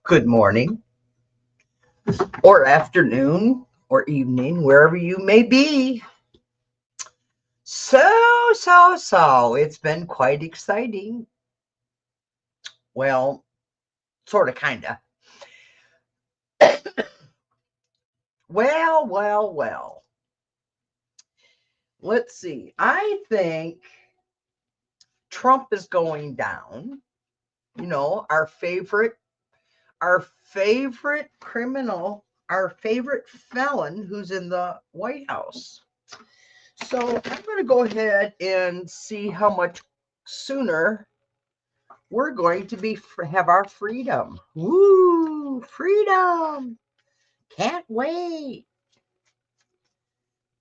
good morning, or afternoon, or evening, wherever you may be. So, it's been quite exciting. Well, sort of, kind of. Well. Let's see. I think Trump is going down. You know, our favorite criminal, our favorite felon who's in the White House. So I'm going to go ahead and see how much sooner we're going to have our freedom. Woo, freedom. Can't wait.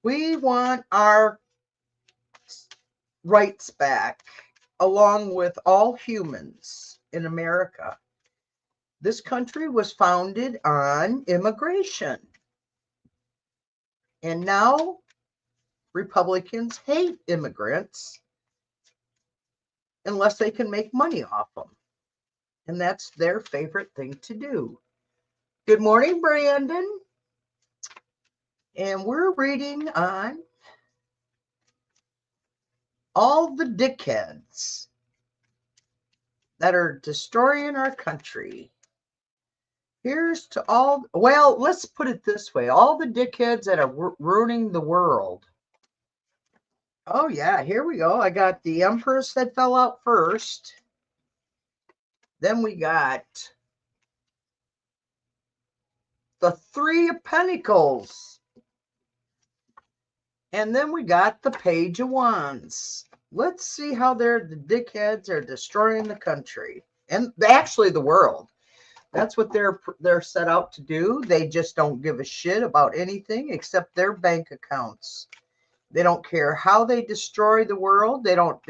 We want our rights back along with all humans in America. This country was founded on immigration. And now Republicans hate immigrants unless they can make money off them. And that's their favorite thing to do. Good morning, Brandon. And we're reading on all the dickheads that are destroying our country. Here's to all, well, let's put it this way. All the dickheads that are ruining the world. Oh, yeah, here we go. I got the Empress that fell out first. Then we got the Three of Pentacles. And then we got the Page of Wands. Let's see how the dickheads are destroying the country and actually the world. That's what they're set out to do. They just don't give a shit about anything except their bank accounts. They don't care how they destroy the world. They don't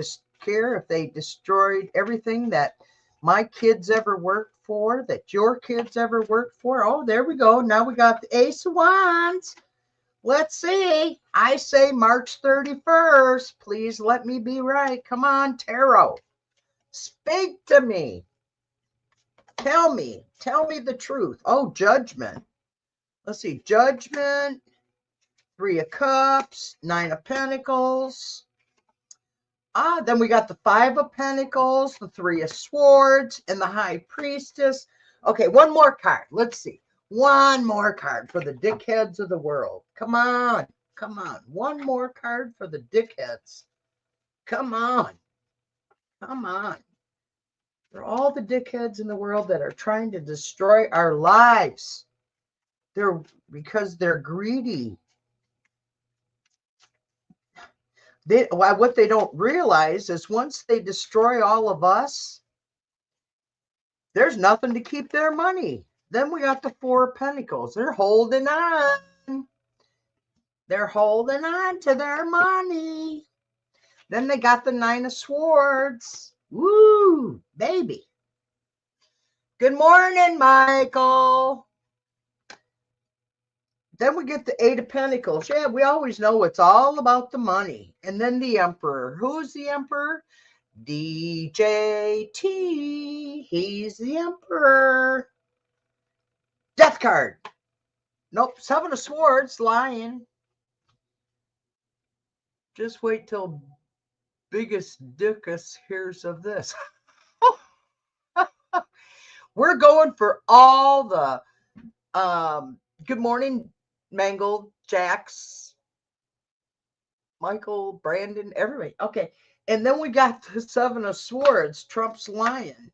care if they destroyed everything that my kids ever worked for, that your kids ever worked for. Oh, there we go. Now we got the Ace of Wands. Let's see. I say March 31st. Please let me be right. Come on, Tarot. Speak to me. Tell me the truth. Oh, Judgment. Let's see. Judgment, Three of Cups, Nine of Pentacles. Then we got the Five of Pentacles, the Three of Swords, and the High Priestess. Okay, one more card. Let's see. One more card for the dickheads of the world. Come on. One more card for the dickheads. Come on. For all the dickheads in the world that are trying to destroy our lives. Because they're greedy. What they don't realize is once they destroy all of us, there's nothing to keep their money. Then we got the Four of Pentacles. They're holding on. They're holding on to their money. Then they got the Nine of Swords. Woo, baby. Good morning, Michael. Then we get the Eight of Pentacles. Yeah, we always know it's all about the money. And then the Emperor. Who's the Emperor? DJT. He's the Emperor. Death card. Nope. Seven of Swords. Lion. Just wait till biggest dickus hears of this. We're going for all the good morning, Mangled, Jax, Michael, Brandon, everybody. Okay. And then we got the Seven of Swords, Trump's lion.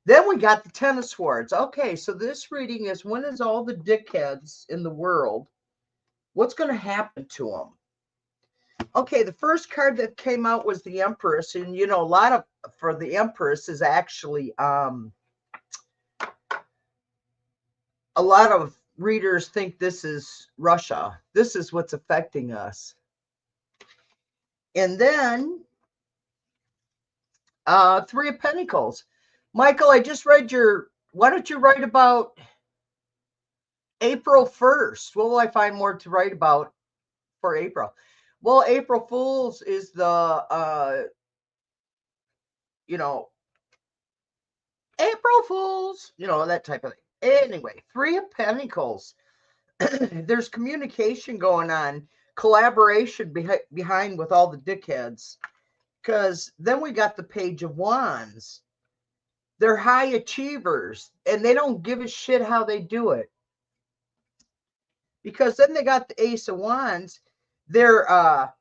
Then we got the Ten of Swords. Okay, so this reading is when is all the dickheads in the world, what's going to happen to them? Okay, the first card that came out was the Empress. And, you know, for the Empress is actually, a lot of readers think this is Russia. This is what's affecting us. And then, Three of Pentacles. Michael, I just read why don't you write about April 1st? What will I find more to write about for April? Well, April Fools is the, April Fools, that type of thing. Anyway, Three of Pentacles. There's communication going on, collaboration behind with all the dickheads. Because then we got the Page of Wands. They're high achievers, and they don't give a shit how they do it. Because then they got the Ace of Wands. They're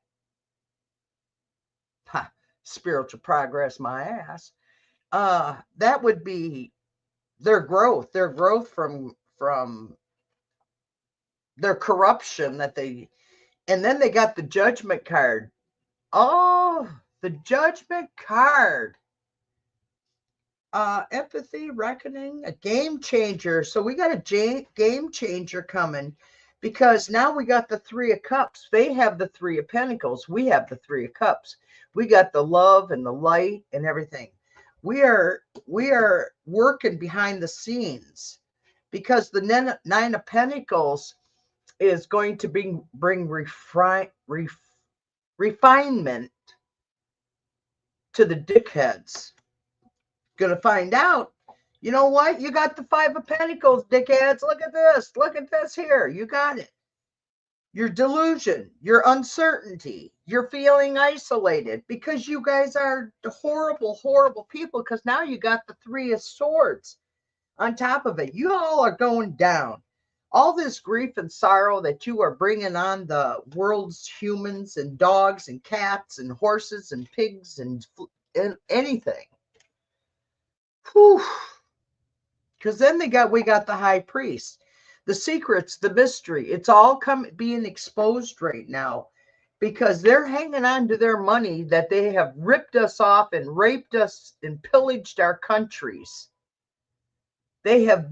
spiritual progress, my ass. That would be their growth from their corruption that they, and then they got the Judgment card. Oh, the Judgment card. Empathy, reckoning, a game changer. So we got a game changer coming, because now we got the Three of Cups. They have the Three of Pentacles. We have the Three of Cups. We got the love and the light and everything. We are working behind the scenes, because the Nine of Pentacles is going to bring refinement to the dickheads. Gonna find out. You know what? You got the Five of Pentacles, dickheads. Look at this. Look at this here. You got it. Your delusion, your uncertainty, you're feeling isolated because you guys are horrible, horrible people, because now you got the Three of Swords on top of it. You all are going down. All this grief and sorrow that you are bringing on the world's humans and dogs and cats and horses and pigs and anything. Because then we got the High Priest. The secrets, the mystery, it's all being exposed right now, because they're hanging on to their money that they have ripped us off and raped us and pillaged our countries. They have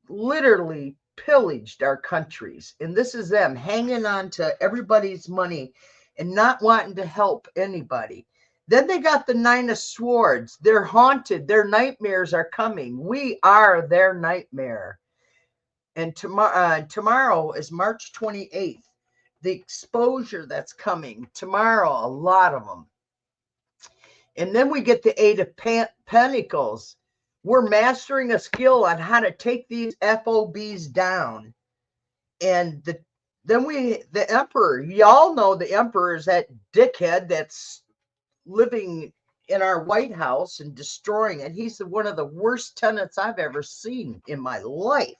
literally pillaged our countries. And this is them hanging on to everybody's money and not wanting to help anybody. Then they got the Nine of Swords. They're haunted. Their nightmares are coming. We are their nightmare. And tomorrow is March 28th. The exposure that's coming. Tomorrow, a lot of them. And then we get the Eight of Pentacles. We're mastering a skill on how to take these FOBs down. And the Emperor. Y'all know the Emperor is that dickhead that's living in our White House and destroying it. He's one of the worst tenants I've ever seen in my life.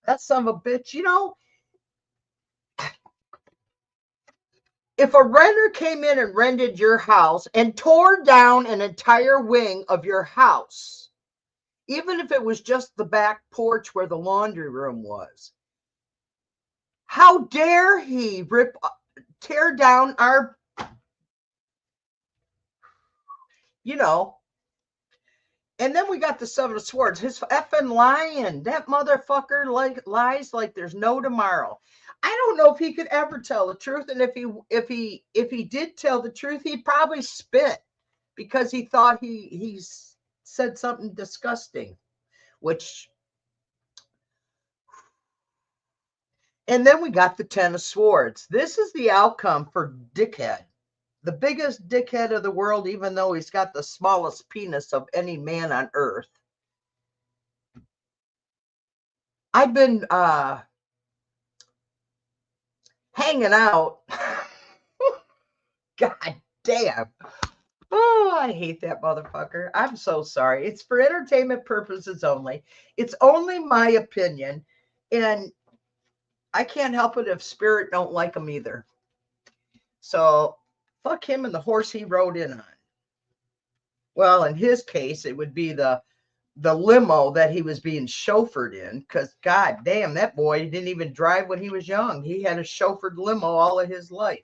That son of a bitch, you know, if a renter came in and rented your house and tore down an entire wing of your house, even if it was just the back porch where the laundry room was, how dare he tear down our, you know. And then we got the Seven of Swords. His effing lying. That motherfucker lies like there's no tomorrow. I don't know if he could ever tell the truth. And if he did tell the truth, he'd probably spit, because he thought he said something disgusting. And then we got the Ten of Swords. This is the outcome for dickhead. The biggest dickhead of the world, even though he's got the smallest penis of any man on earth. I've been hanging out. God damn. Oh, I hate that motherfucker. I'm so sorry. It's for entertainment purposes only. It's only my opinion. And I can't help it if spirit don't like him either. So fuck him and the horse he rode in on. Well, in his case, it would be the limo that he was being chauffeured in, because god damn, that boy didn't even drive when he was young. He had a chauffeured limo all of his life.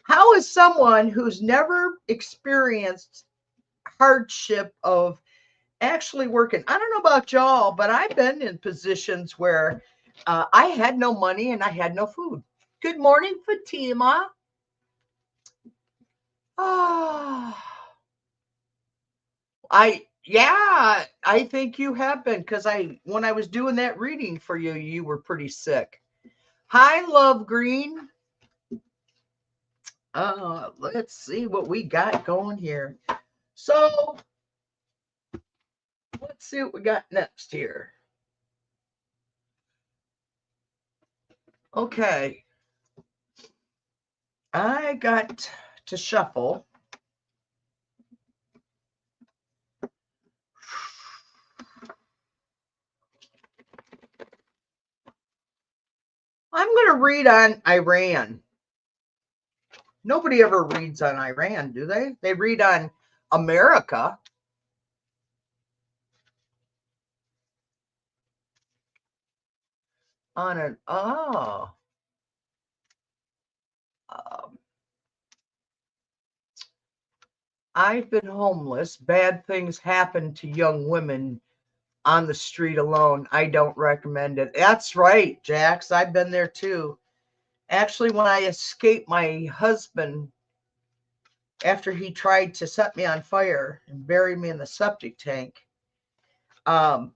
How is someone who's never experienced hardship of actually working? I don't know about y'all, but I've been in positions where I had no money and I had no food. Good morning, Fatima. I think you have been, because when I was doing that reading for you, you were pretty sick. Hi, Love Green. Let's see what we got going here. So let's see what we got next here. Okay. I got to shuffle. I'm going to read on Iran. Nobody ever reads on Iran, do they? They read on America. On an, oh. Um, I've been homeless. Bad things happen to young women on the street alone. I don't recommend it. That's right, Jax. I've been there too. Actually, when I escaped my husband after he tried to set me on fire and bury me in the septic tank, I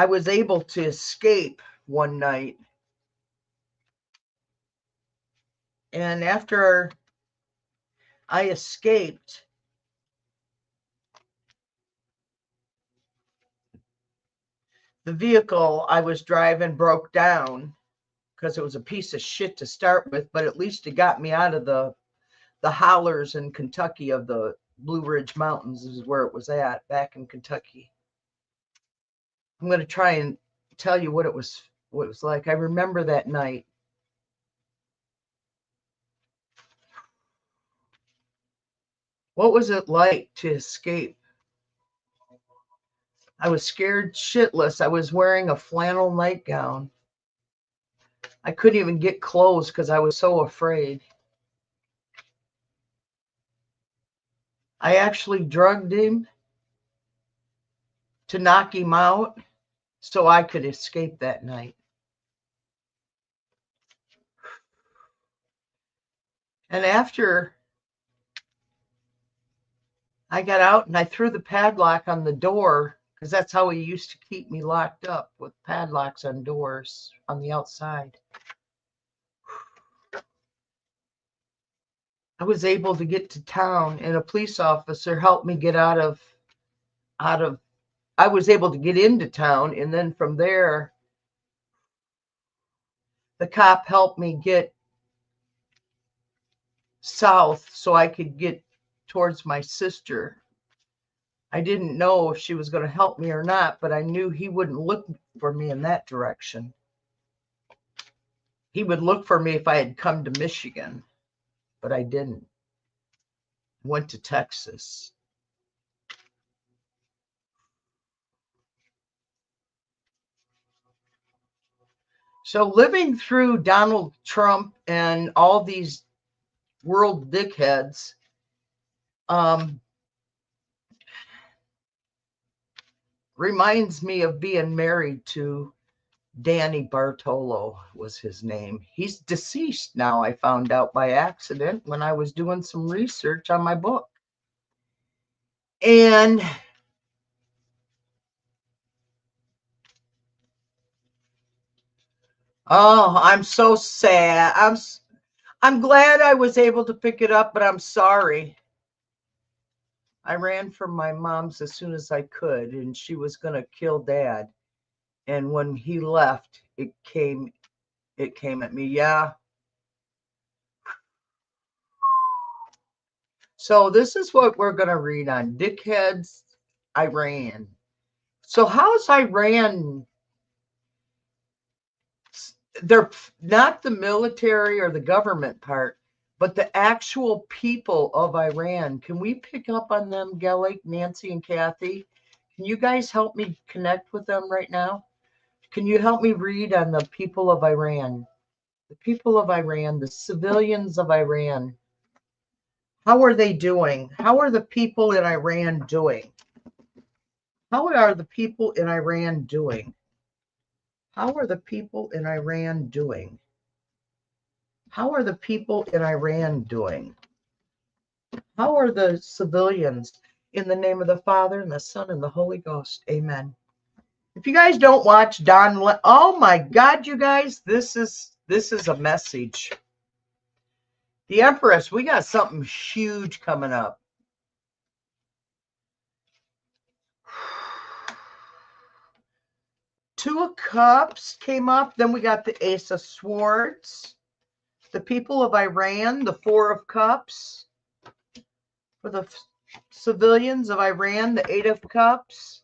was able to escape one night. And after I escaped, the vehicle I was driving broke down because it was a piece of shit to start with, but at least it got me out of the hollers in Kentucky of the Blue Ridge Mountains. Is where it was at, back in Kentucky. I'm going to try and tell you what it was like. I remember that night. What was it like to escape? I was scared shitless. I was wearing a flannel nightgown. I couldn't even get clothes because I was so afraid. I actually drugged him to knock him out so I could escape that night. And after I got out and I threw the padlock on the door, because that's how he used to keep me locked up, with padlocks on doors on the outside. I was able to get to town, and a police officer helped me get out of I was able to get into town, and then from there the cop helped me get south so I could get towards my sister. I didn't know if she was going to help me or not, but I knew he wouldn't look for me in that direction. He would look for me if I had come to Michigan, but I didn't. Went to Texas. So living through Donald Trump and all these world dickheads, reminds me of being married to Danny Bartolo was his name. He's deceased now, I found out by accident when I was doing some research on my book. And oh, I'm so sad. I'm glad I was able to pick it up, but I'm sorry. I ran from my mom's as soon as I could, and she was going to kill Dad. And when he left, it came at me. Yeah. So this is what we're going to read on Dickheads, Iran. So how's Iran? They're not the military or the government part, but the actual people of Iran. Can we pick up on them, Gellick, Nancy, and Kathy? Can you guys help me connect with them right now? Can you help me read on the people of Iran? The people of Iran, the civilians of Iran. How are they doing? How are the people in Iran doing? How are the people in Iran doing? How are the people in Iran doing? How are the people in Iran doing? How are the civilians? In the name of the Father and the Son and the Holy Ghost. Amen. If you guys don't watch oh my God, you guys, this is a message. The Empress, we got something huge coming up. Two of Cups came up. Then we got the Ace of Swords. The people of Iran, the Four of Cups. For the civilians of Iran, the Eight of Cups.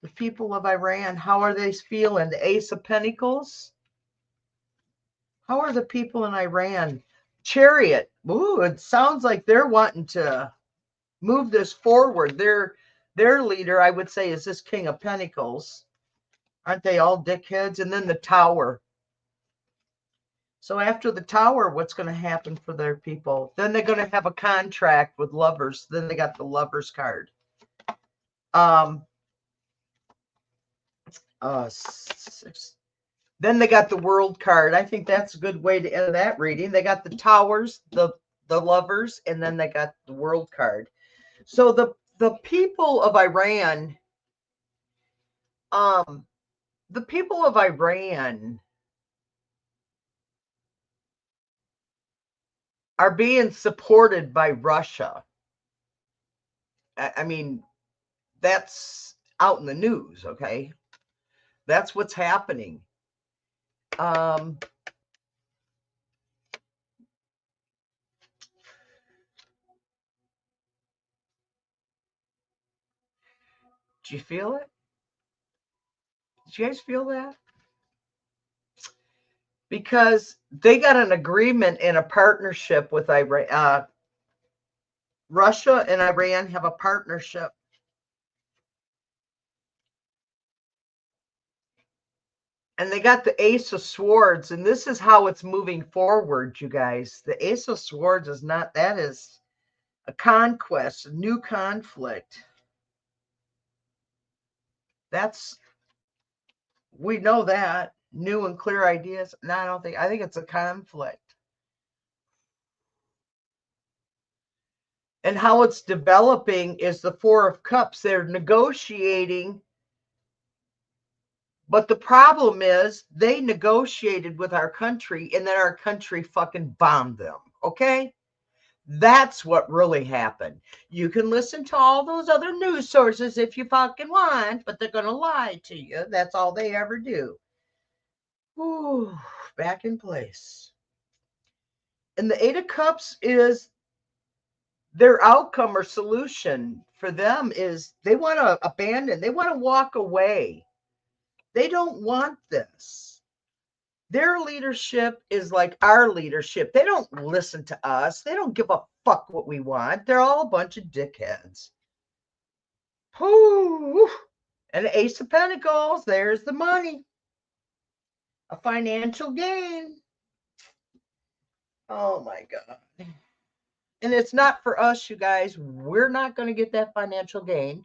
The people of Iran, how are they feeling? The Ace of Pentacles. How are the people in Iran? Chariot. Ooh, it sounds like they're wanting to move this forward. Their leader, I would say, is this King of Pentacles. Aren't they all dickheads? And then the Tower. So after the Tower, what's going to happen for their people? Then they're going to have a contract with Lovers. Then they got the Lovers card. Then they got the World card. I think that's a good way to end that reading. They got the Towers, the Lovers, and then they got the World card. So the people of Iran, the people of Iran are being supported by Russia. I mean, that's out in the news, okay? That's what's happening. Do you feel it? Did you guys feel that? Because they got an agreement and a partnership with Iran. Russia and Iran have a partnership. And they got the Ace of Swords, and this is how it's moving forward, you guys. The Ace of Swords is not, that is a conquest, a new conflict. That's, we know that. New and clear ideas. No, I think it's a conflict. And how it's developing is the Four of Cups. They're negotiating. But the problem is they negotiated with our country and then our country fucking bombed them. Okay? That's what really happened. You can listen to all those other news sources if you fucking want, but they're going to lie to you. That's all they ever do. Ooh, back in place. And the Eight of Cups is their outcome or solution for them is they want to abandon. They want to walk away. They don't want this. Their leadership is like our leadership. They don't listen to us. They don't give a fuck what we want. They're all a bunch of dickheads. Whew. And the Ace of Pentacles, there's the money. A financial gain. Oh my God. And it's not for us, you guys. We're not going to get that financial gain.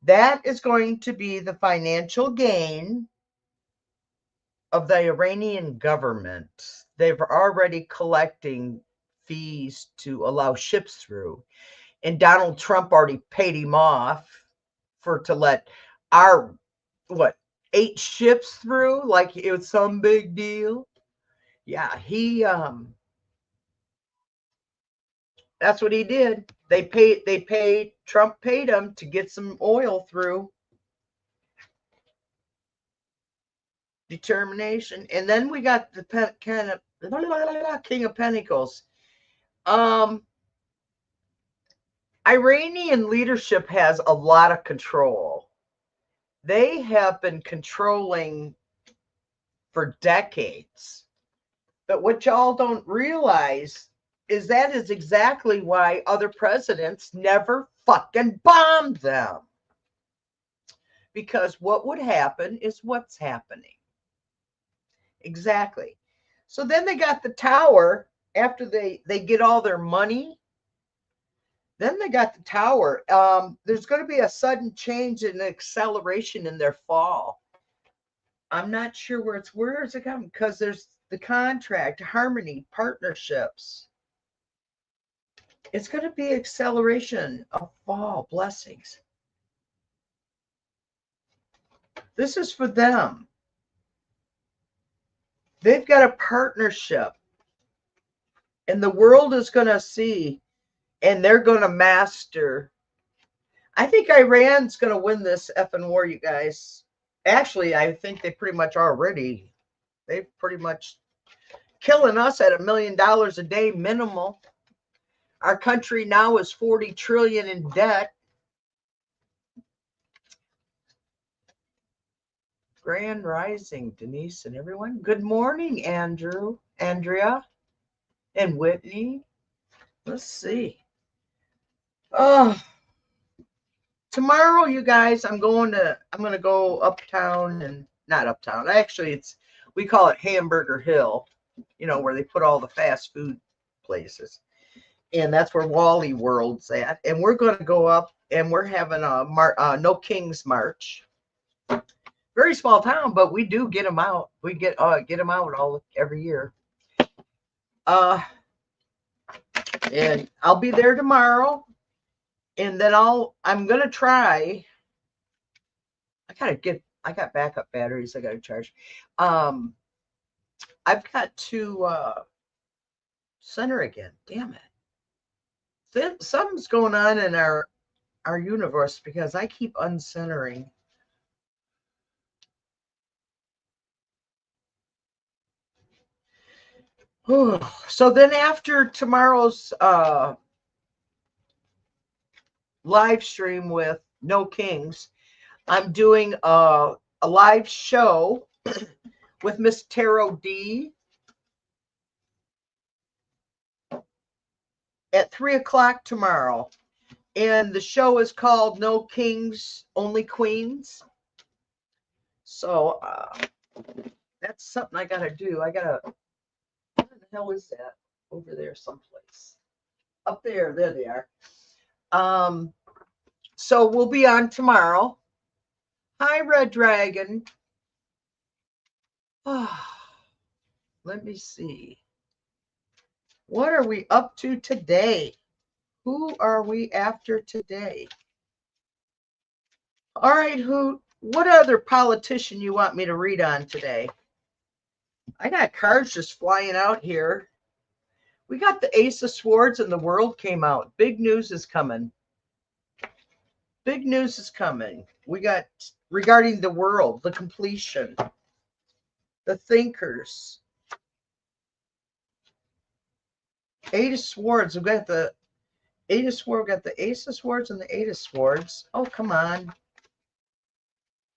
That is going to be the financial gain of the Iranian government. They've already collecting fees to allow ships through. And Donald Trump already paid him off to let our, 8 ships through like it was some big deal. Yeah, that's what he did. Trump paid him to get some oil through. Determination. And then we got the King of Pentacles. Iranian leadership has a lot of control. They have been controlling for decades. But what y'all don't realize is that is exactly why other presidents never fucking bombed them. Because what would happen is what's happening. Exactly. So then they got the Tower after they get all their money. Then they got the Tower. There's going to be a sudden change and acceleration in their fall. I'm not sure where is it coming? Because there's the contract, harmony, partnerships. It's going to be acceleration of fall, blessings. This is for them. They've got a partnership. And the world is going to see, and they're going to master. I think Iran's going to win this effing war, you guys. Actually, I think they pretty much already, they pretty much killing us at $1 million a day minimal. Our country now is 40 trillion in debt. Grand Rising, Denise and everyone. Good morning, Andrew, Andrea, and Whitney. Let's see. Oh, tomorrow, you guys, I'm going to go uptown, and not uptown. Actually, we call it Hamburger Hill, where they put all the fast food places. And that's where Wally World's at. And we're going to go up, and we're having a No Kings March. Very small town, but we do get them out. We get them out every year. And I'll be there tomorrow, and then I'm gonna try. I got backup batteries I gotta charge. I've got to center again. Damn it! Something's going on in our universe, because I keep uncentering. So then after tomorrow's live stream with No Kings, I'm doing a live show with Miss Tarot D at 3:00 tomorrow. And the show is called No Kings, Only Queens. So that's something I got to do. What the hell is that over there someplace? Up there. There they are. So we'll be on tomorrow. Hi, Red Dragon. Let me see. What are we up to today? Who are we after today? All right, what other politician you want me to read on today? I got cards just flying out here. We got the Ace of Swords, and the World came out. Big news is coming. Big news is coming. We got regarding the world, the completion, the thinkers. Eight of Swords. We've got the Eight of Swords. We've got the Ace of Swords and the Eight of Swords. Oh, come on.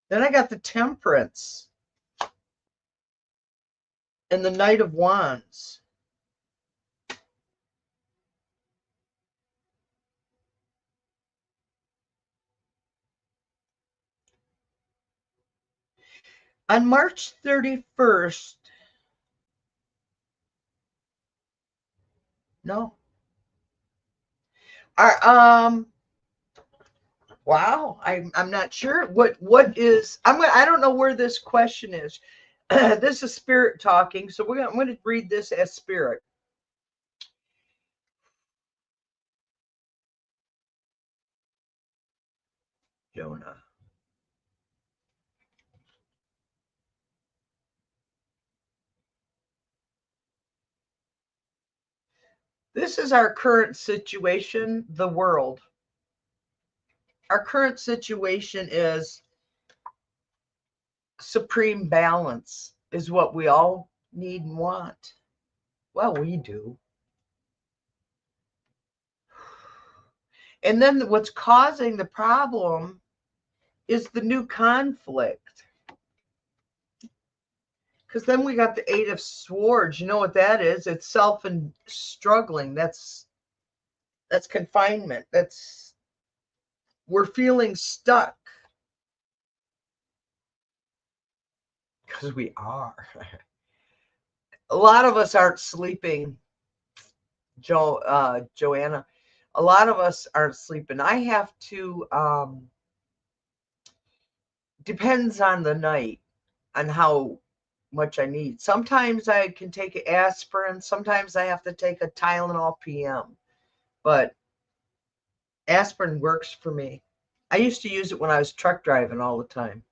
Then I got the Temperance and the Knight of Wands. On March 31st, no. Wow, I'm not sure what is. I don't know where this question is. This is Spirit talking, so I'm going to read this as Spirit. Jonah. This is our current situation, the world. Our current situation is supreme balance, is what we all need and want. Well, we do. And then what's causing the problem is the new conflict. Because then we got the Eight of Swords. You know what that is? It's self and struggling. That's confinement. We're feeling stuck. Because we are. A lot of us aren't sleeping, Joanna. A lot of us aren't sleeping. I have to, depends on the night, on how much I need. Sometimes I can take an aspirin. Sometimes I have to take a Tylenol PM. But aspirin works for me. I used to use it when I was truck driving all the time.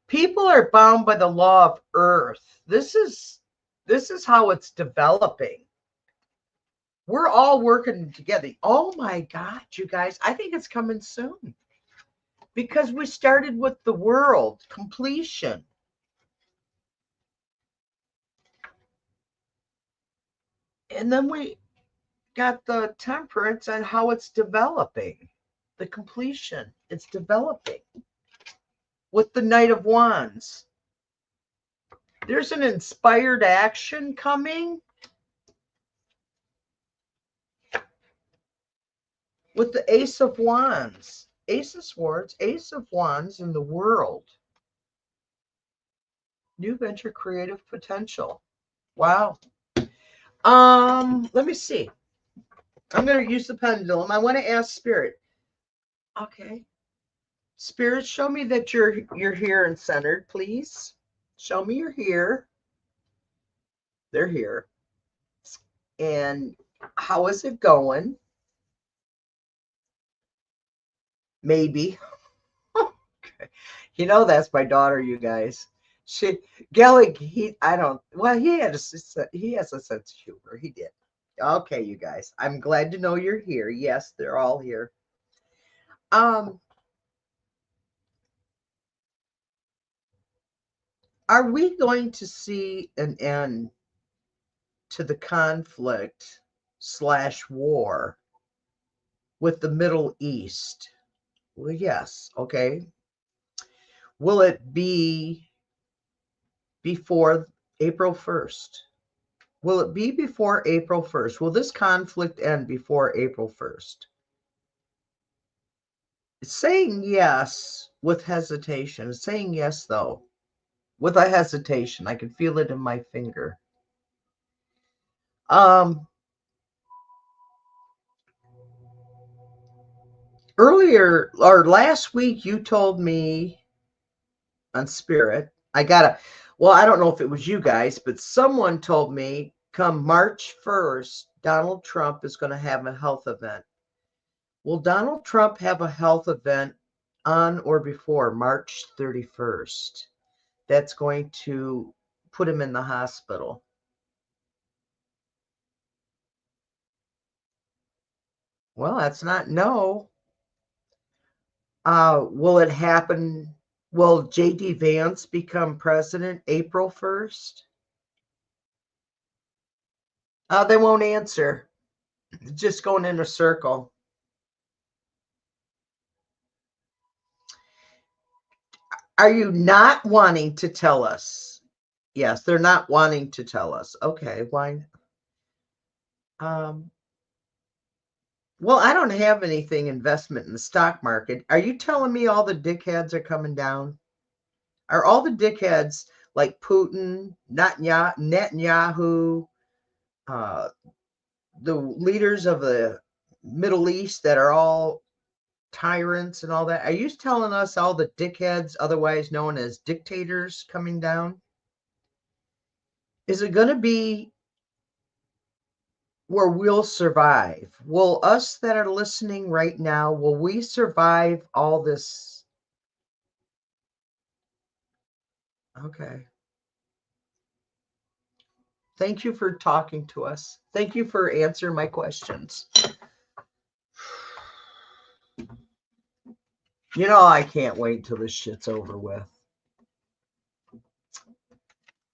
People are bound by the law of Earth. This is how it's developing. We're all working together. Oh my God, you guys, I think it's coming soon. Because we started with the world, completion. And then we got the temperance and how it's developing. The completion, it's developing. With the Knight of Wands, there's an inspired action coming. With the Ace of Wands, Ace of Swords, Ace of Wands in the world. New venture, creative potential. Wow. Let me see. I'm going to use the pendulum. I want to ask Spirit. Okay. Spirit, show me that you're here and centered, please. Show me you're here. They're here. And how is it going? Maybe. Okay. You know, that's my daughter, you guys. Gellig, he has a sense of humor. He did. Okay, you guys. I'm glad to know you're here. Yes, they're all here. Are we going to see an end to the conflict / war with the Middle East? Well, yes. Okay. Will it be before April 1st? Will it be before April 1st? Will this conflict end before April 1st? It's saying yes with hesitation. It's saying yes, though, with a hesitation. I can feel it in my finger. Earlier or last week, you told me on Spirit, I don't know if it was you guys, but someone told me come March 1st, Donald Trump is going to have a health event. Will Donald Trump have a health event on or before March 31st? That's going to put him in the hospital. Well, that's not no. Will it happen? Will J.D. Vance become president April 1st? They won't answer. Just going in a circle. Are you not wanting to tell us? Yes, they're not wanting to tell us. Okay, why? Well, I don't have anything investment in the stock market. Are you telling me all the dickheads are coming down? Are all the dickheads like Putin, Netanyahu, the leaders of the Middle East that are all tyrants and all that? Are you telling us all the dickheads, otherwise known as dictators, coming down? Is it going to be where we'll survive? Will us that are listening right now, will we survive all this? Okay. Thank you for talking to us. Thank you for answering my questions. You know, I can't wait till this shit's over with.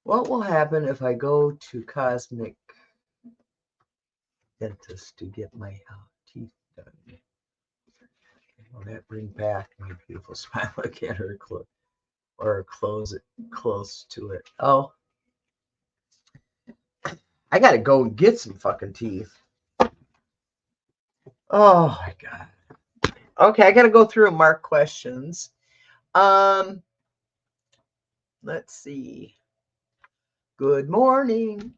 What will happen if I go to Cosmic Dentist to get my teeth done? Will that bring back my beautiful smile? I can't close it close to it. Oh, I gotta go and get some fucking teeth. Oh my god. Okay, I gotta go through and mark questions. Let's see. Good morning.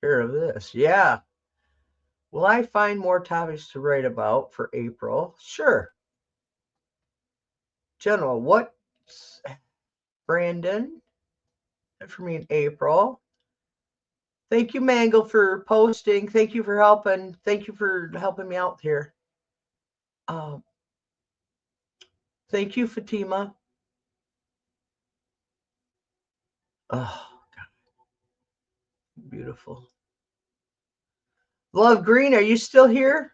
Hear of this? Yeah. Will I find more topics to write about for April? Sure. General, what? Brandon, for me in April. Thank you, Mangle, for posting. Thank you for helping. Thank you for helping me out here. Thank you, Fatima. Oh, God. Beautiful. Love Green, are you still here?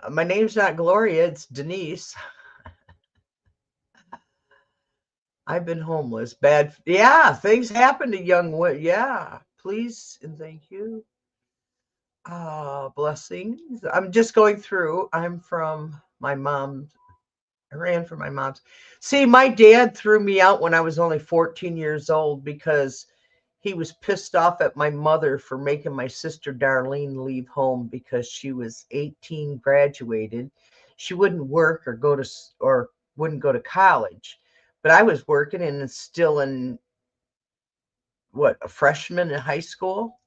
My name's not Gloria, it's Denise. I've been homeless. Bad. Yeah, things happen to young women. Yeah, please and thank you. Blessings. I'm just going through. I'm from my mom's. I ran from my mom's. See, my dad threw me out when I was only 14 years old because he was pissed off at my mother for making my sister Darlene leave home because she was 18, graduated. She wouldn't work or wouldn't go to college. But I was working and still in what, a freshman in high school?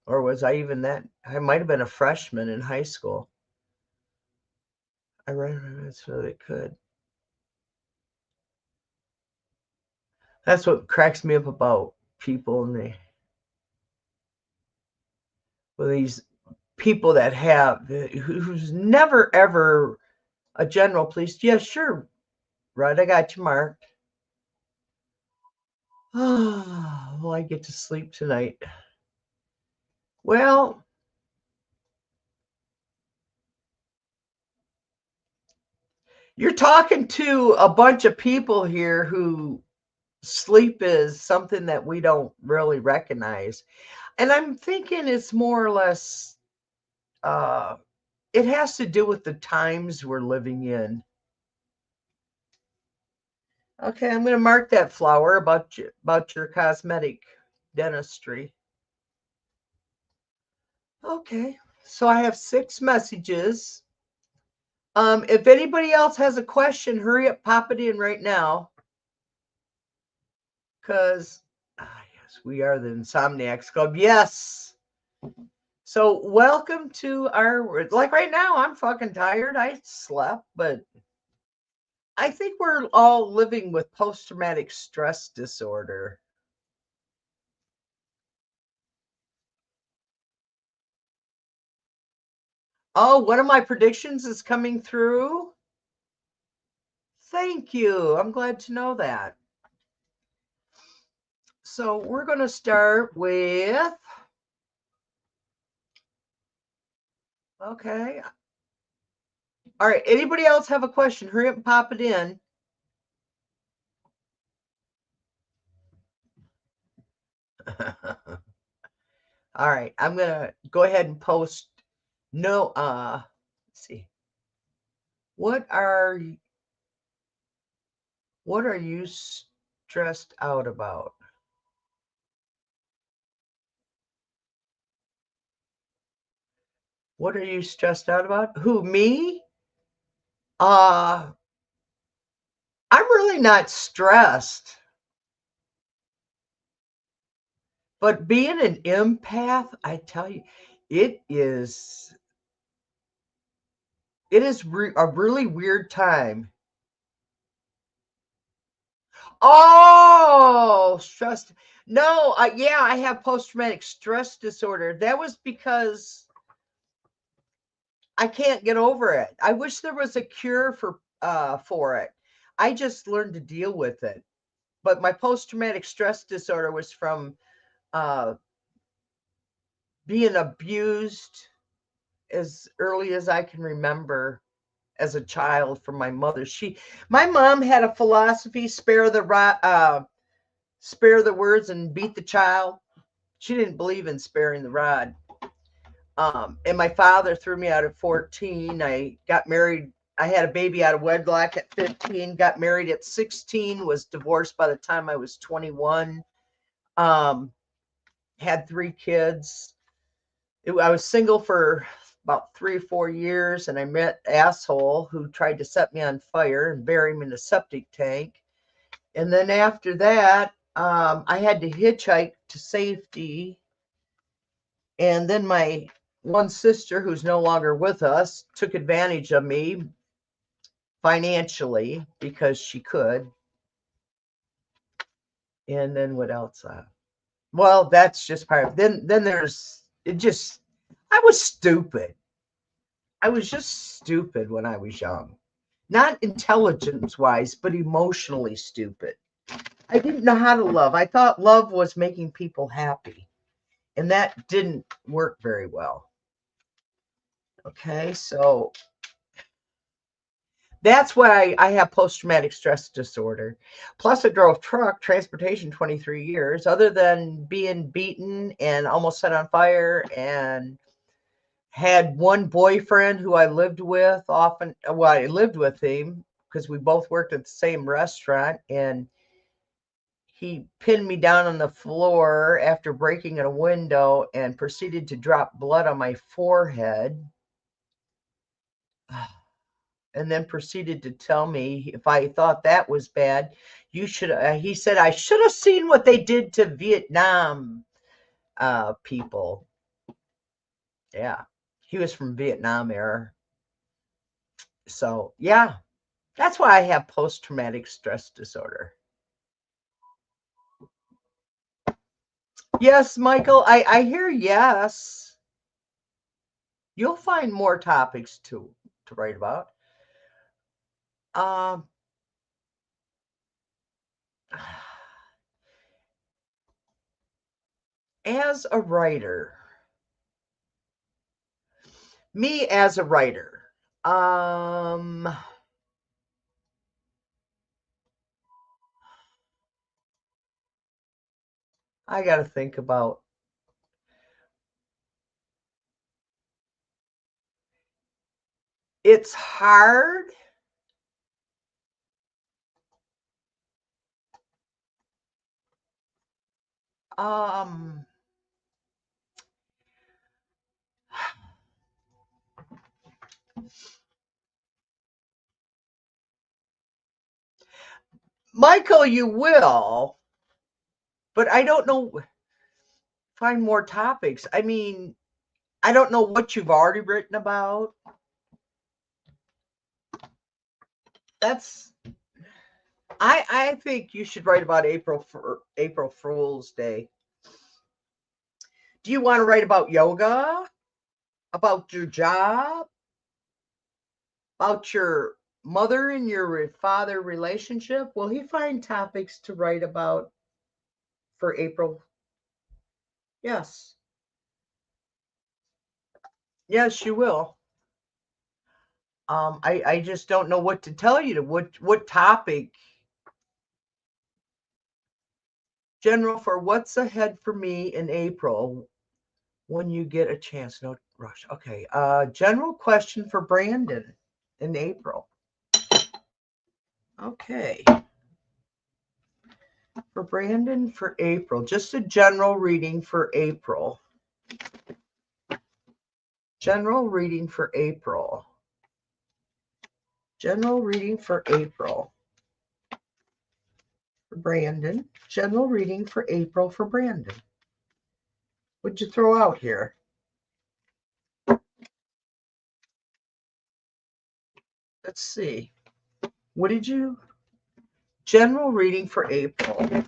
Or was I even that? I might have been a freshman in high school. I ran so they could. That's what cracks me up about people and these people that have who's never ever a general police. Yeah, sure, right. I got you marked. Oh, well, I get to sleep tonight. Well, you're talking to a bunch of people here who sleep is something that we don't really recognize. And I'm thinking it's more or less, uh, it has to do with the times we're living in. Okay, I'm going to mark that flower about your cosmetic dentistry. Okay, so I have 6 messages. If anybody else has a question, hurry up, pop it in right now. Because, yes, we are the Insomniacs Club. Yes. So welcome to our, like right now, I'm fucking tired. I slept, but I think we're all living with post-traumatic stress disorder. Oh, one of my predictions is coming through. Thank you. I'm glad to know that. So we're going to start with, okay. All right. Anybody else have a question? Hurry up and pop it in. All right. I'm going to go ahead and post. No, let's see. What are you stressed out about? What are you stressed out about? Who, me? I'm really not stressed. But being an empath, I tell you, it is a really weird time. Oh, stressed. No, yeah, I have post-traumatic stress disorder. That was because I can't get over it. I wish there was a cure for it. I just learned to deal with it. But my post-traumatic stress disorder was from uh, being abused as early as I can remember as a child from my mother. My mom had a philosophy: spare the words and beat the child. She didn't believe in sparing the rod. And my father threw me out at 14. I got married. I had a baby out of wedlock at 15, got married at 16, was divorced by the time I was 21. Had 3 kids. I was single for about 3 or 4 years, and I met an asshole who tried to set me on fire and bury me in a septic tank. And then after that, I had to hitchhike to safety. And then my one sister, who's no longer with us, took advantage of me financially because she could. And then what else? Well, that's just part of it. Then there's it just I was stupid. I was just stupid when I was young. Not intelligence wise, but emotionally stupid. I didn't know how to love. I thought love was making people happy, and that didn't work very well. Okay, so that's why I have post-traumatic stress disorder. Plus, I drove truck transportation 23 years. Other than being beaten and almost set on fire, and had one boyfriend who I lived with often. Well, I lived with him because we both worked at the same restaurant, and he pinned me down on the floor after breaking in a window and proceeded to drop blood on my forehead. And then proceeded to tell me if I thought that was bad, you should. He said I should have seen what they did to Vietnam people. Yeah, he was from Vietnam era. So yeah, that's why I have post-traumatic stress disorder. Yes, Michael, I hear yes. You'll find more topics to write about. Um, as a writer, me as a writer, I got to think about. It's hard. Um, Michael, you will, but I don't know. Find more topics. I mean, I don't know what you've already written about. That's. I think you should write about April Fool's Day. Do you want to write about yoga? About your job? About your mother and your father relationship? Will he find topics to write about for April? Yes. Yes, you will. I just don't know what to tell you. What topic? General, for what's ahead for me in April when you get a chance. No rush. Okay. General question for Brandon in April. Okay. For Brandon for April. Just a general reading for April. General reading for April. General reading for April. For Brandon. General reading for April for Brandon. What'd you throw out here? Let's see. What did you? General reading for April.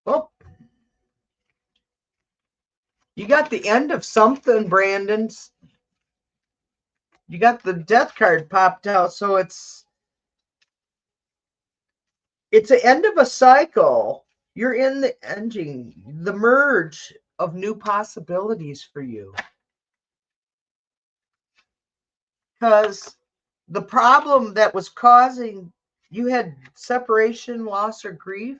Oh, you got the end of something, Brandon. You got the death card popped out, so it's the end of a cycle. You're in the ending, the merge of new possibilities for you. Because the problem that was causing you had separation, loss, or grief.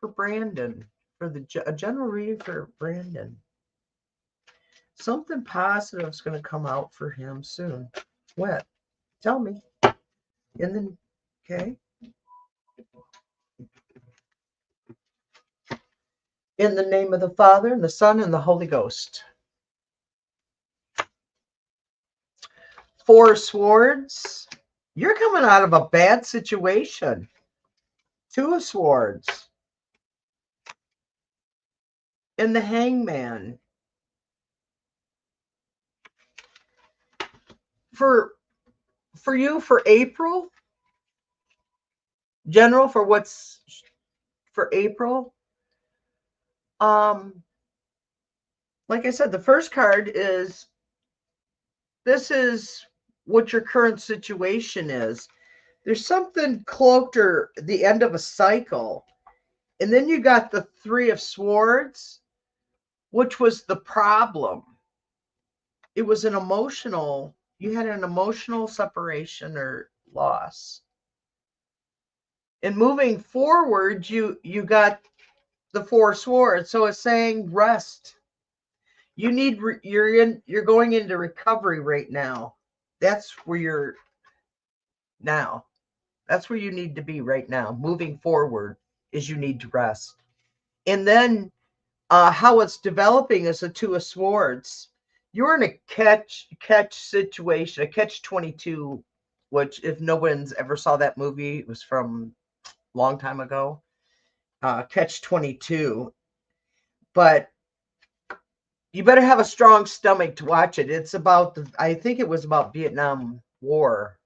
For Brandon, for a general reading for Brandon. Something positive is going to come out for him soon. What? Tell me. Okay. In the name of the Father, and the Son, and the Holy Ghost. Four of Swords. You're coming out of a bad situation. Two of Swords. And the Hangman. For you, for April, general, for what's for April. Like I said, the first card is, this is what your current situation is. There's something cloaked or the end of a cycle. And then you got the Three of Swords, which was the problem. It was an emotional, you had an emotional separation or loss. And moving forward, you got the Four Swords. So it's saying rest. You need, you're going into recovery right now. That's where you're now. That's where you need to be right now. Moving forward is you need to rest. And then how it's developing is a Two of Swords. You're in a catch situation, a catch-22, which if no one's ever saw that movie, it was from a long time ago. Catch-22. But you better have a strong stomach to watch it. It's about I think it was about Vietnam War.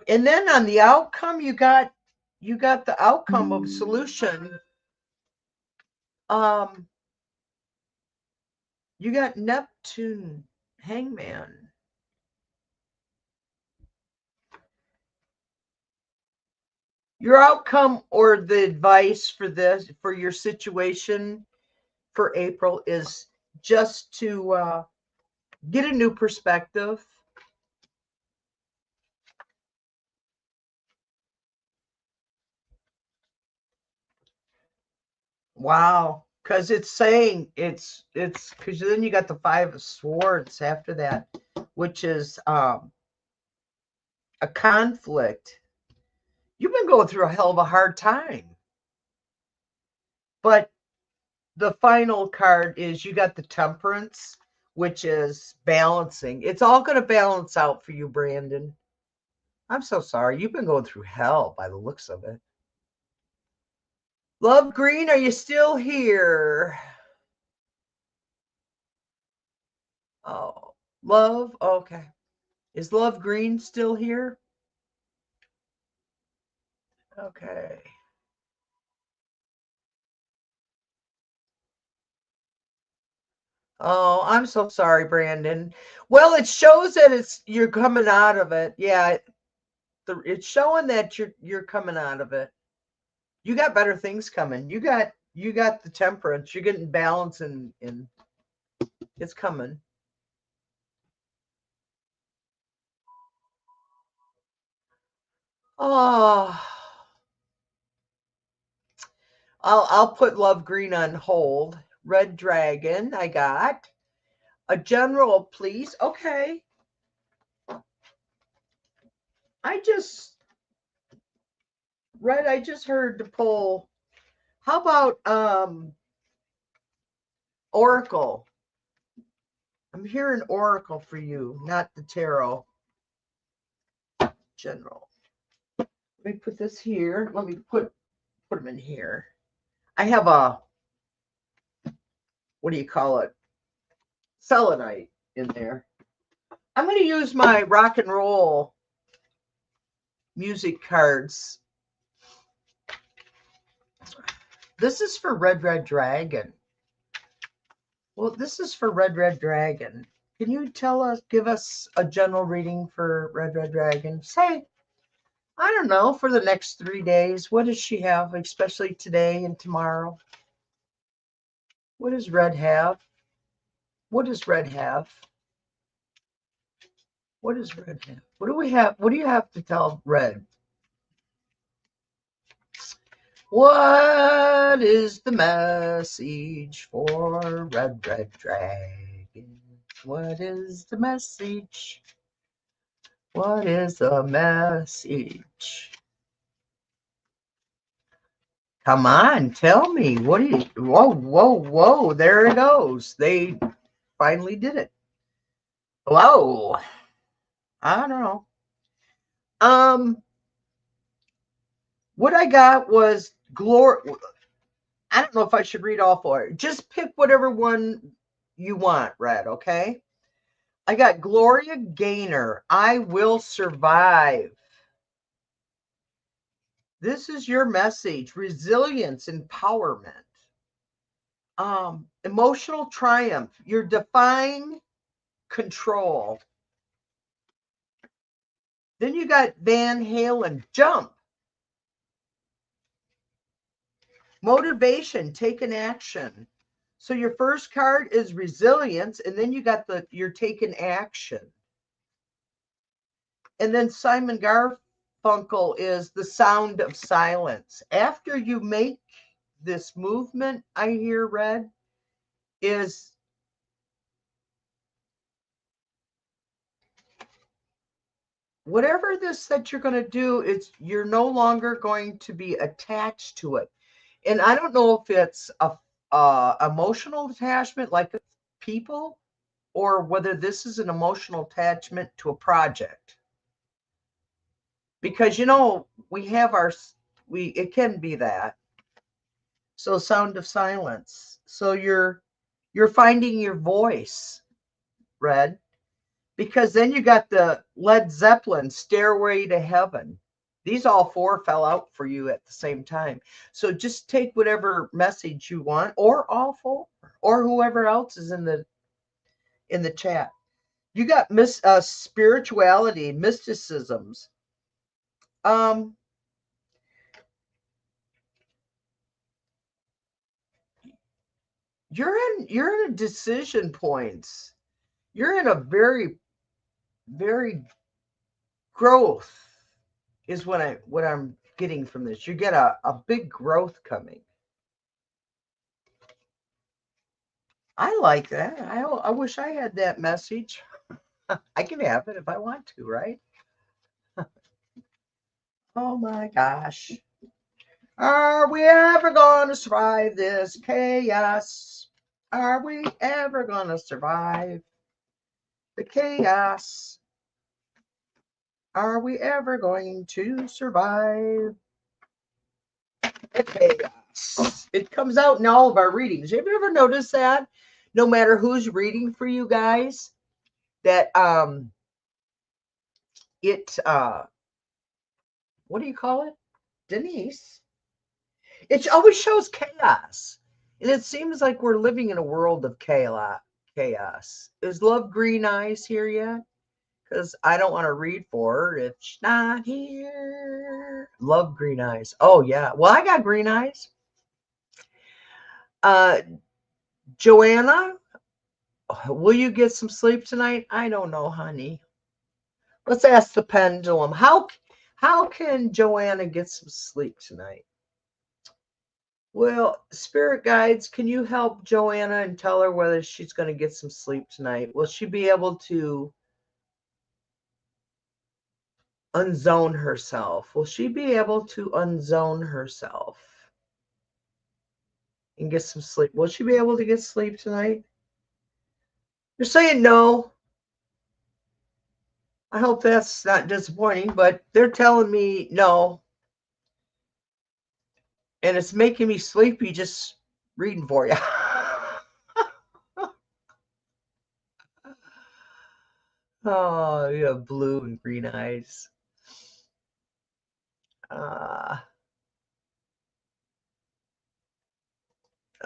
And then on the outcome, you got the outcome of solution. You got Neptune, Hangman. Your outcome or the advice for this, for your situation for April, is just to get a new perspective. Wow. Because it's saying it's because then you got the Five of Swords after that, which is a conflict. You've been going through a hell of a hard time. But the final card is you got the Temperance, which is balancing. It's all going to balance out for you, Brandon. I'm so sorry. You've been going through hell by the looks of it. Love Green, are you still here? Oh, Love. Okay. Is Love Green still here? Okay. Oh, I'm so sorry, Brandon. Well, it shows that you're coming out of it. Yeah, it's showing that you're coming out of it. You got better things coming. You got the Temperance. You're getting balance and it's coming. Oh, I'll put Love Green on hold. Red Dragon, I got. A general, please. Okay. I just heard to pull. How about Oracle? I'm hearing Oracle for you, not the tarot. General. Let me put this here. Let me put them in here. I have a, what do you call it? Selenite in there. I'm going to use my rock and roll music cards. This is for Red Dragon. Well, this is for Red Dragon. Can you give us a general reading for Red Dragon? Say, I don't know, for the next 3 days. What does she have, especially today and tomorrow? What does Red have? What does Red have? What does Red have? What do we have? What do you have to tell Red? What is the message for Red Dragon? What is the message? What is the message? Come on, tell me. What do you? Whoa! There it goes. They finally did it. Whoa! I don't know. What I got was glory. I don't know if I should read all four. Just pick whatever one you want, Red. Okay. I got Gloria Gaynor. I will survive. This is your message: resilience, empowerment, emotional triumph. You're defying control. Then you got Van Halen, jump. Motivation, taking action. So your first card is resilience, and then you got you're taking action. And then Simon Garfunkel is the sound of silence. After you make this movement, I hear read, is whatever this that you're going to do, you're no longer going to be attached to it. And I don't know if it's a emotional attachment like people, or whether this is an emotional attachment to a project. Because we have it can be that. So sound of silence. So you're finding your voice, Red, because then you got the Led Zeppelin, Stairway to Heaven. These all four fell out for you at the same time. So just take whatever message you want, or all four, or whoever else is in the chat. You got spirituality, mysticisms. You're in a decision points. You're in a very, very growth is what I'm getting from this. You get a big growth coming. I like that. I wish I had that message. I can have it if I want to, right? Oh my gosh. Are we ever going to survive this chaos? Are we ever going to survive the chaos? Are we ever going to survive the chaos? It comes out in all of our readings. Have you ever noticed that? No matter who's reading for you guys, that what do you call it? Denise. It always shows chaos. And it seems like we're living in a world of chaos. Is Love Green Eyes here yet? Because I don't want to read for her if she's not here. Love Green Eyes. Oh, yeah. Well, I got green eyes. Joanna, will you get some sleep tonight? I don't know, honey. Let's ask the pendulum. How can Joanna get some sleep tonight? Well, spirit guides, can you help Joanna and tell her whether she's going to get some sleep tonight? Will she be able to unzone herself? Will she be able to unzone herself and get some sleep? Will she be able to get sleep tonight? You're saying no. I hope that's not disappointing, but they're telling me no. And it's making me sleepy just reading for you. Oh, you have blue and green eyes.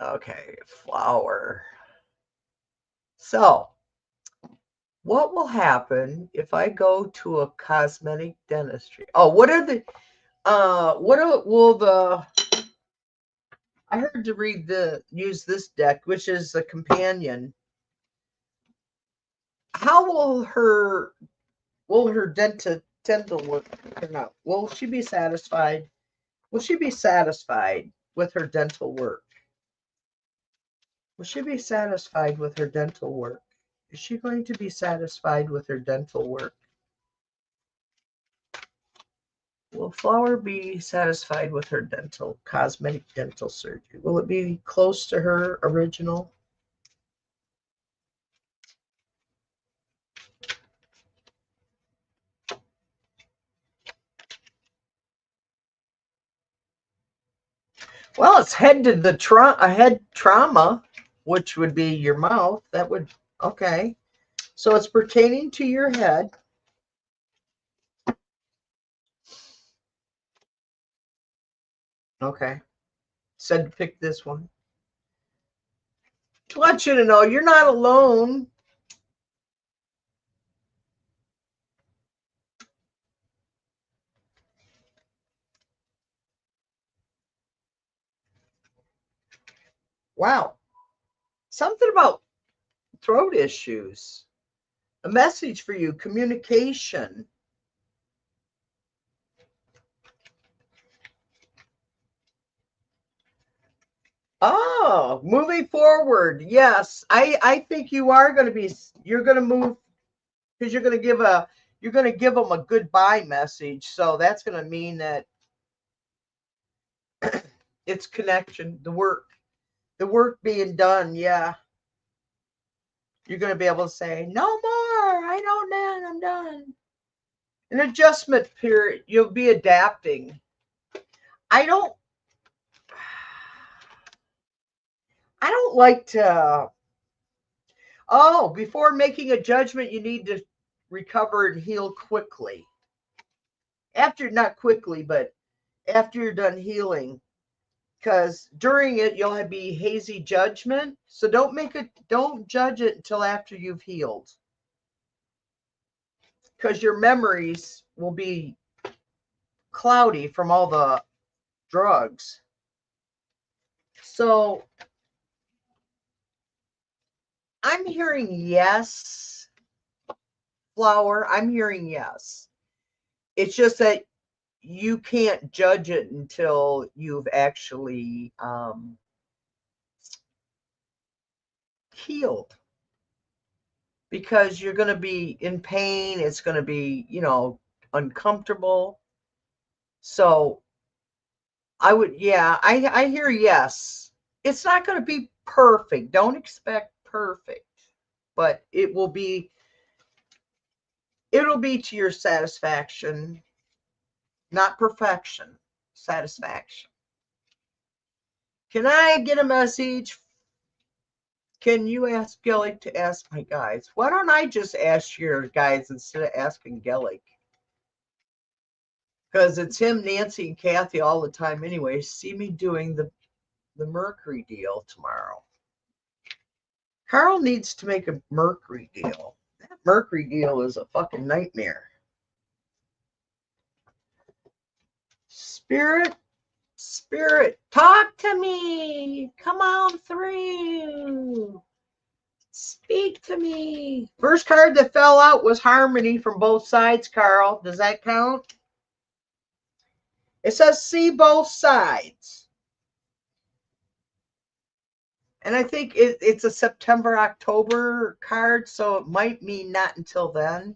Okay, flower. So, what will happen if I go to a cosmetic dentistry? Oh, what are the will the I heard to use this deck, which is the companion. How will her dental work turn out? Will she be satisfied? Will she be satisfied with her dental work? Will she be satisfied with her dental work? Is she going to be satisfied with her dental work? Will Flower be satisfied with her cosmetic dental surgery? Will it be close to her original? Well, it's head to the head trauma, which would be your mouth. That would, okay. So it's pertaining to your head. Okay. Said to pick this one. I want you to know you're not alone. Wow. Something about throat issues. A message for you, communication. Oh, moving forward. Yes. I think you are going to be, you're going to move because you're going to give them a goodbye message. So that's going to mean that it's connection, the work being done. Yeah. You're going to be able to say, no more. I don't know. I'm done. An adjustment period. You'll be adapting. I don't like to, oh, before making a judgment, you need to recover and heal quickly. After, not quickly, but after you're done healing. Because during it, you'll be hazy judgment. So don't judge it until after you've healed. Because your memories will be cloudy from all the drugs. So I'm hearing yes, flower. I'm hearing yes. It's just that you can't judge it until you've actually healed. Because you're going to be in pain. It's going to be, uncomfortable. So I would, yeah, I hear yes. It's not going to be perfect. Don't expect perfect, but it'll be to your satisfaction, not perfection, satisfaction. Can I get a message? Can you ask Gillick to ask my guys? Why don't I just ask your guys instead of asking Gillick? Because it's him, Nancy, and Kathy all the time anyway. See me doing the Mercury deal tomorrow. Carl needs to make a Mercury deal. That Mercury deal is a fucking nightmare. Spirit, talk to me. Come on through. Speak to me. First card that fell out was harmony from both sides, Carl. Does that count? It says see both sides. And I think it's a September, October card, so it might mean not until then.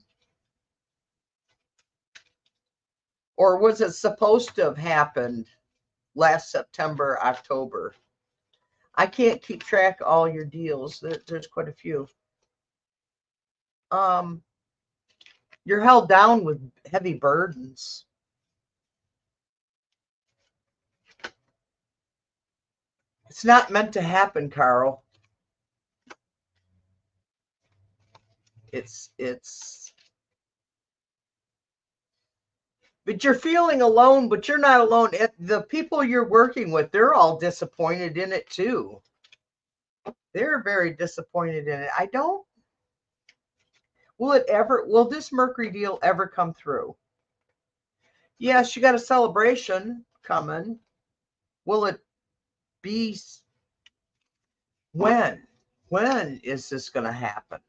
Or was it supposed to have happened last September, October? I can't keep track of all your deals. There's quite a few. You're held down with heavy burdens. It's not meant to happen, Carl. It's but you're feeling alone, but you're not alone. The people you're working with, they're all disappointed in it too. They're very disappointed in it. Will this Mercury deal ever come through? Yes, you got a celebration coming. Will it be, when? When is this going to happen?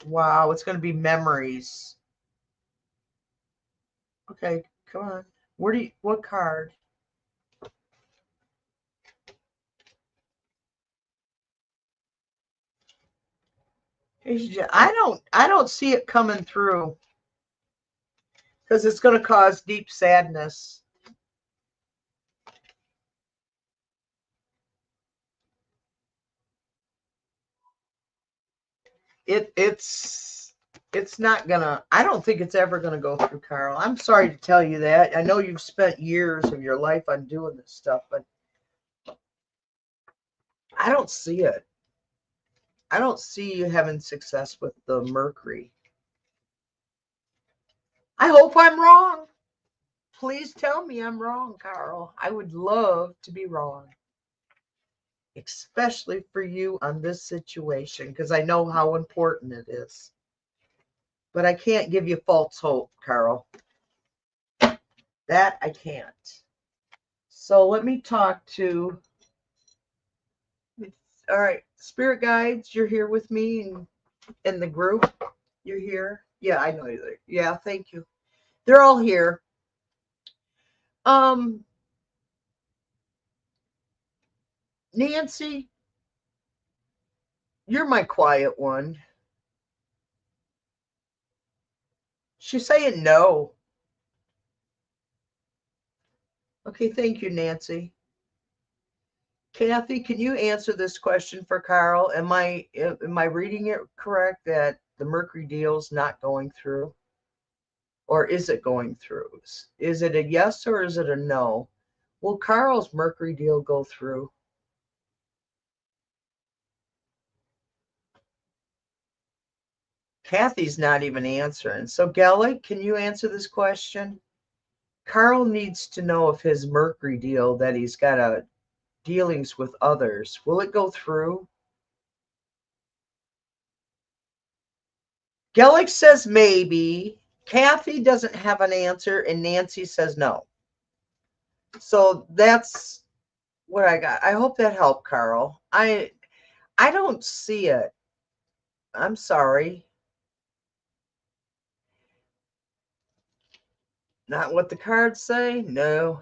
Wow, it's going to be memories. Okay, come on. What card? I don't see it coming through because it's going to cause deep sadness. It's not gonna, I don't think it's ever gonna go through, Carl. I'm sorry to tell you that. I know you've spent years of your life on doing this stuff, but I don't see it. I don't see you having success with the Mercury. I hope I'm wrong. Please tell me I'm wrong, Carl. I would love to be wrong, especially for you on this situation, because I know how important it is. But I can't give you false hope, Carl. That I can't. So let me talk to, all right, spirit guides, you're here with me in the group. You're here. Yeah, I know you're there. Yeah, thank you. They're all here. Nancy, you're my quiet one. She's saying no. Okay, thank you, Nancy. Kathy, can you answer this question for Carl? Am I reading it correct that the Mercury deal's not going through? Or is it going through? Is it a yes or is it a no? Will Carl's Mercury deal go through? Kathy's not even answering. So, Gelly, can you answer this question? Carl needs to know if his Mercury deal that he's got dealings with others, will it go through? Gellick says maybe. Kathy doesn't have an answer, and Nancy says no. So that's what I got. I hope that helped, Carl. I don't see it. I'm sorry. Not what the cards say? No.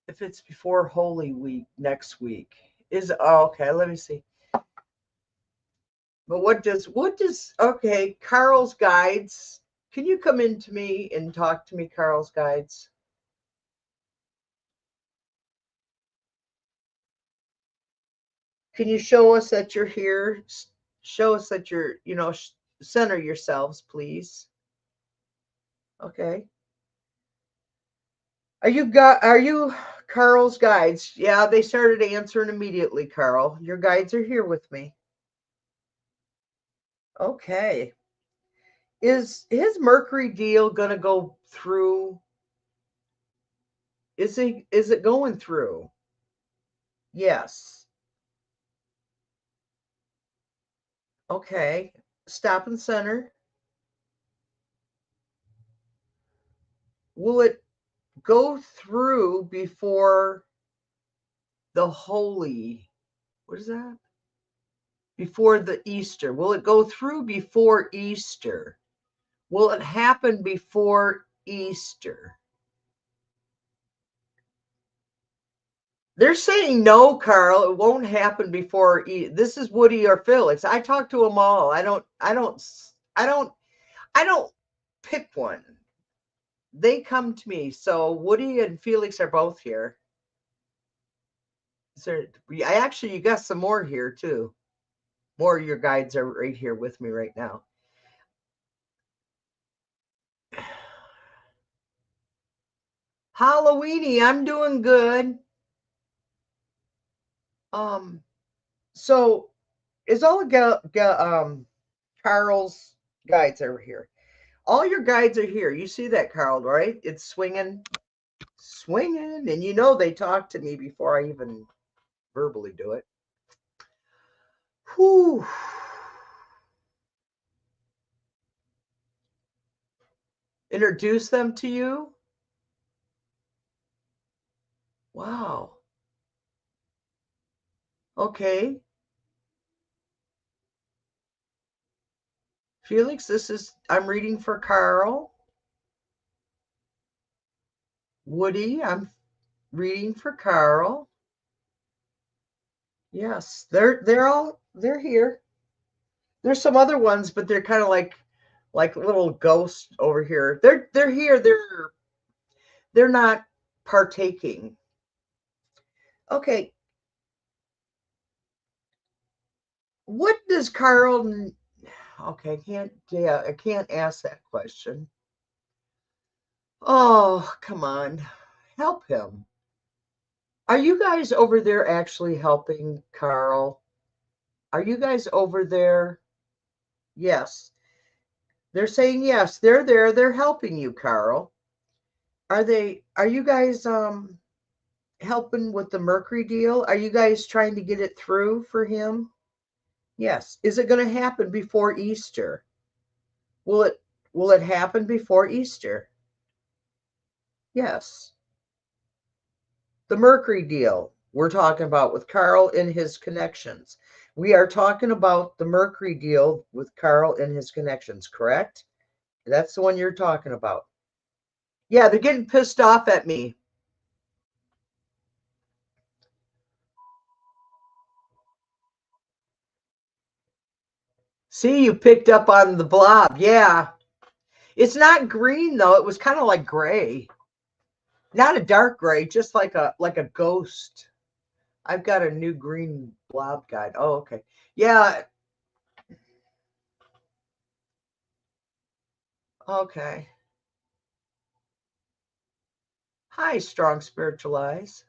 If it's before Holy Week next week. Okay, let me see. But what does okay, Carl's guides. Can you come into me and talk to me, Carl's guides? Can you show us that you're here? Show us that you're, center yourselves, please. Okay. Are you Carl's guides? Yeah, they started answering immediately, Carl. Your guides are here with me. Okay. Is his Mercury deal going to go through? Is it going through? Yes. Okay. Stop and center. Will it go through before the holy? What is that? Before the Easter. Will it go through before Easter? Will it happen before Easter? They're saying no, Carl. It won't happen before. This is Woody or Felix. I talk to them all. I don't pick one. They come to me. So Woody and Felix are both here. You got some more here too. More of your guides are right here with me right now. Halloweeny, I'm doing good. So is all Carl's guides over here? All your guides are here. You see that, Carl, right? It's swinging, and they talk to me before I even verbally do it. Whew. Introduce them to you? Wow. Okay. Felix, I'm reading for Carl. Woody, I'm reading for Carl. Yes, they're here. There's some other ones, but they're kind of like little ghosts over here. They're here. They're not partaking. Okay. What does Carl? Okay, I can't ask that question. Oh, come on. Help him. Are you guys over there actually helping Carl? Are you guys over there? Yes. They're saying yes. They're there. They're helping you, Carl. Are you guys helping with the Mercury deal? Are you guys trying to get it through for him? Yes. Is it going to happen before Easter? Will it happen before Easter? Yes. The Mercury deal we're talking about with Carl and his connections. We are talking about the Mercury deal with Carl and his connections, correct? That's the one you're talking about. Yeah, they're getting pissed off at me. See, you picked up on the blob. Yeah. It's not green though. It was kind of like gray. Not a dark gray, just like a ghost. I've got a new green blob guide. Oh, okay. Yeah. Okay. Hi, strong spiritual eyes.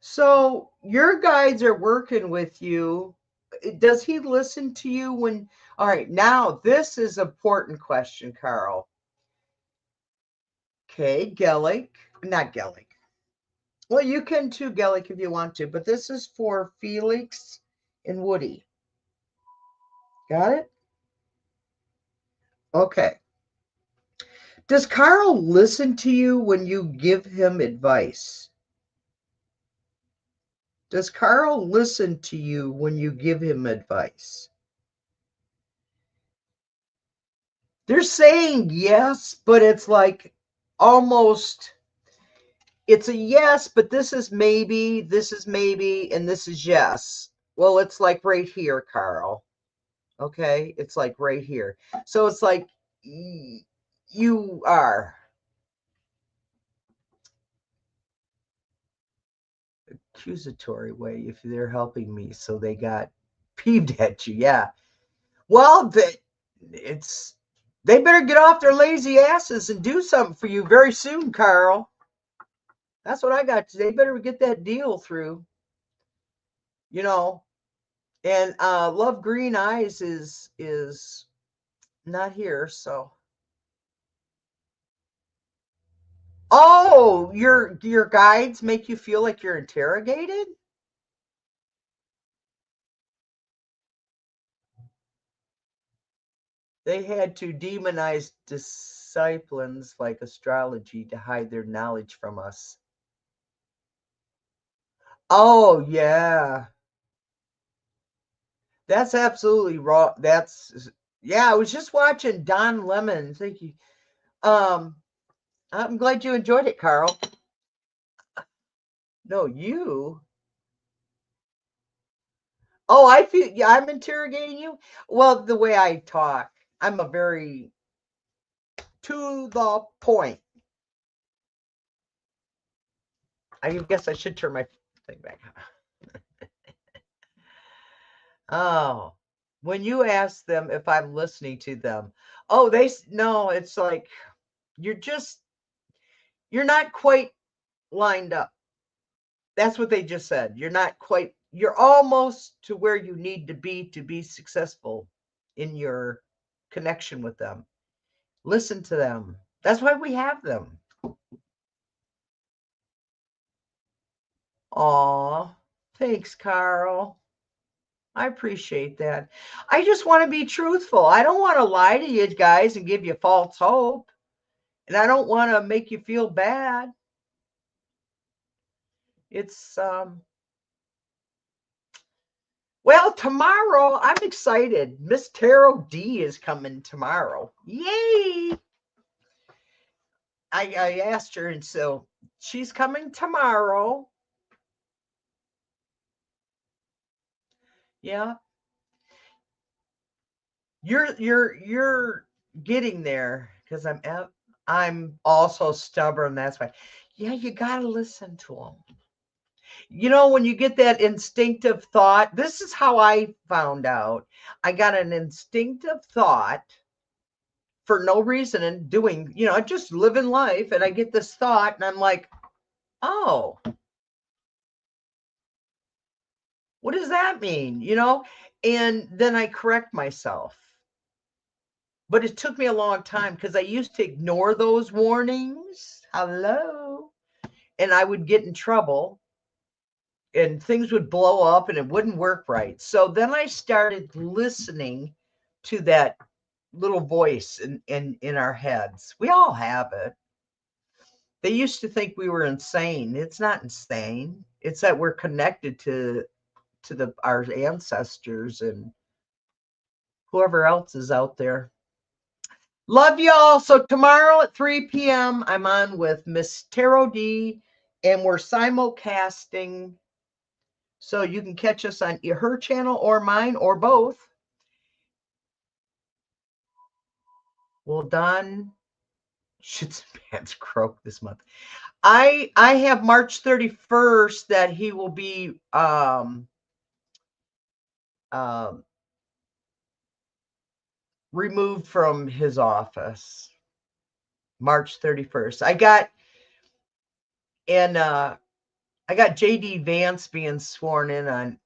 So your guides are working with you. Does he listen to you when? All right, now this is an important question, Carl. Okay, Gellick, not Gellick. Well, you can too, Gellick, if you want to, but this is for Felix and Woody. Got it? Okay. Does Carl listen to you when you give him advice? Does Carl listen to you when you give him advice? They're saying yes, but it's like almost, it's a yes, but this is maybe, and this is yes. Well, it's like right here, Carl. Okay, it's like right here. So it's like you are accusatory way if they're helping me. So they got peeved at you. Yeah. Well, it's they better get off their lazy asses and do something for you very soon, Carl. That's what I got. They better get that deal through. You know, and Love Green Eyes is not here, so. Oh, your guides make you feel like you're interrogated? They had to demonize disciplines like astrology to hide their knowledge from us. Oh, yeah. That's absolutely raw. Yeah, I was just watching Don Lemon. Thank you. Um, I'm glad you enjoyed it, Carl. No, you. Oh, I feel, yeah, I'm interrogating you. Well, the way I talk, I'm a very to the point. I guess I should turn my thing back. Oh, when you ask them if I'm listening to them, oh, no, it's like you're just, you're not quite lined up. That's what they just said. You're not quite, you're almost to where you need to be successful in your connection with them. Listen to them. That's why we have them. Aw, thanks, Carl. I appreciate that. I just want to be truthful. I don't want to lie to you guys and give you false hope. And I don't want to make you feel bad. It's well, tomorrow I'm excited. Miss Tarot D is coming tomorrow. Yay! I asked her, and so she's coming tomorrow. Yeah. You're getting there because I'm also stubborn. That's why. Yeah, you gotta listen to them. You know, when you get that instinctive thought, this is how I found out. I got an instinctive thought for no reason and doing, just living life. And I get this thought and I'm like, oh, What does that mean? You know? And then I correct myself. But it took me a long time because I used to ignore those warnings. Hello. And I would get in trouble and things would blow up and it wouldn't work right. So then I started listening to that little voice in our heads. We all have it. They used to think we were insane. It's not insane. It's that we're connected to our ancestors and whoever else is out there. Love y'all. So tomorrow at 3 p.m. I'm on with Miss Tarot D and we're simulcasting. So you can catch us on her channel or mine or both. Well, Don shits and pants croak this month. I have March 31st that he will be removed from his office. March 31st. I got JD Vance being sworn in on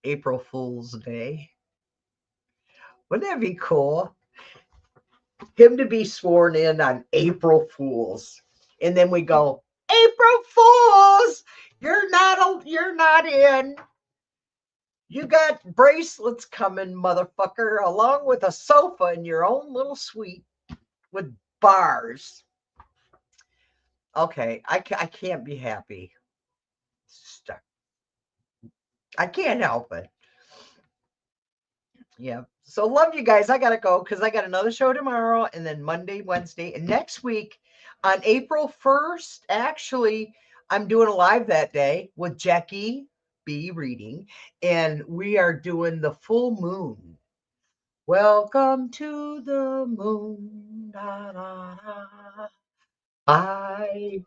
April Fool's Day. Wouldn't that be cool? Him to be sworn in on April Fool's. And then we go, April Fools, you're not in. You got bracelets coming, motherfucker, along with a sofa in your own little suite with bars. Okay, I can't be happy. Stuck. I can't help it. Yeah. So love you guys. I gotta go because I got another show tomorrow and then Monday, Wednesday, and next week on April 1st. Actually, I'm doing a live that day with Jackie B reading, and we are doing the full moon. Welcome to the moon. Da, da, da. Bye.